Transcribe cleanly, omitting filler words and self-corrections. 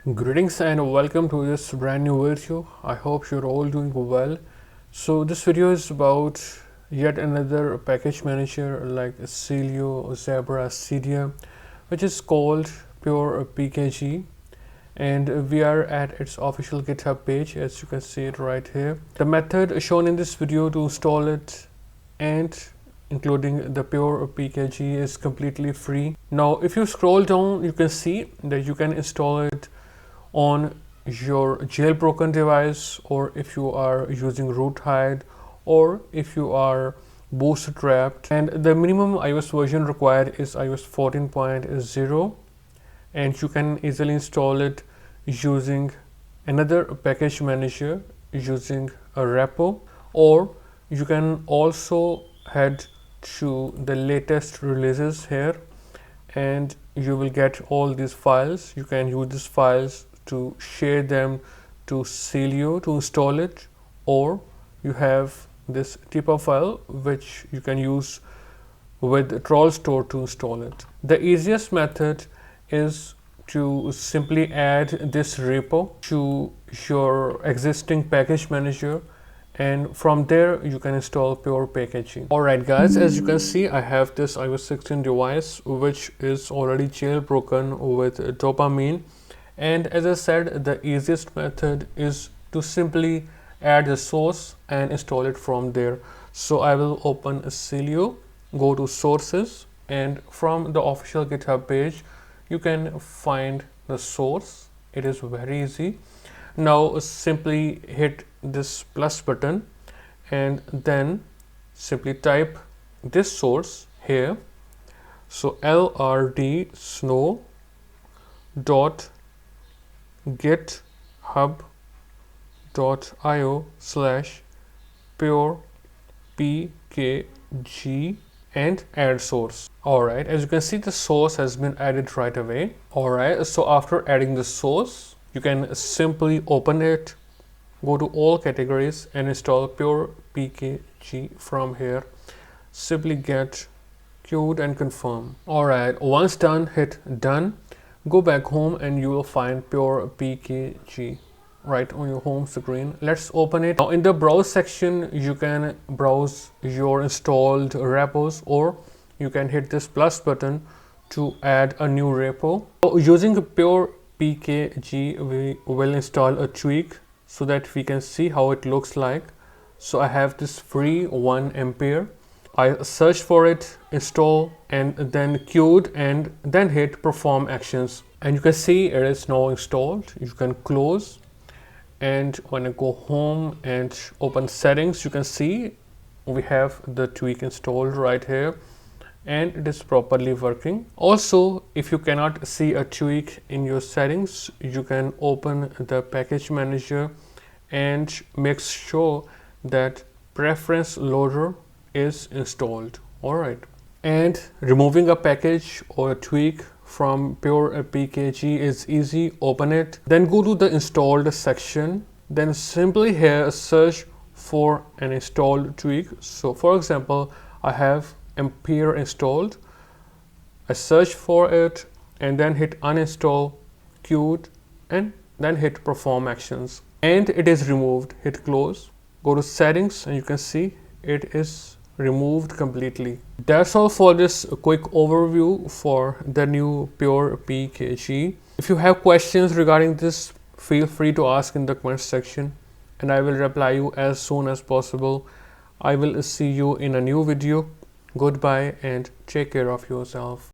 Greetings and welcome to this brand new video. I hope you're all doing well. So this video is about yet another package manager like Sileo, Zebra, Cydia, which is called PurePKG, and we are at its official GitHub page, as you can see it right here. The method shown in this video to install it and including the PurePKG is completely free. Now if you scroll down, you can see that you can install it on your jailbroken device, or if you are using root hide, or if you are bootstrapped. And the minimum iOS version required is iOS 14.0, and you can easily install it using another package manager using a repo, or you can also head to the latest releases here and you will get all these files. You can use these files to share them to Sileo to install it, or you have this TIPA file which you can use with Troll Store to install it. The easiest method is to simply add this repo to your existing package manager, and from there you can install PurePKG. Alright guys, as you can see, I have this iOS 16 device which is already jailbroken with dopamine. And as I said, the easiest method is to simply add the source and install it from there. So I will open Sileo, go to sources, and from the official GitHub page, you can find the source. It is very easy. Now simply hit this plus button and then simply type this source here. So lrd snow dot github.io/purepkg and add source. Alright, as you can see, the source has been added right away. Alright, so after adding the source, you can simply open it, go to all categories and install PurePKG from here. Simply get queued and confirm. Alright, once done, hit done. Go back home and you will find PurePKG right on your home screen. Let's open it. Now in the browse section, you can browse your installed repos, or you can hit this plus button to add a new repo. So using PurePKG, we will install a tweak so that we can see how it looks like. So I have this free 1 ampere. I search for it, install, and then queued, and then hit perform actions. And you can see it is now installed. You can close, and when I go home and open settings, you can see we have the tweak installed right here and it is properly working. Also, if you cannot see a tweak in your settings, you can open the package manager and make sure that preference loader is installed. Alright, and removing a package or a tweak from PurePKG is easy. Open it, then go to the installed section, then simply here search for an installed tweak. So for example, I have ampere installed. I search for it and then hit uninstall, queued, and then hit perform actions, and it is removed. Hit close, go to settings, and you can see it is removed completely. That's all for this quick overview for the new PurePKG. If you have questions regarding this, feel free to ask in the comment section and I will reply you as soon as possible. I will see you in a new video. Goodbye and take care of yourself.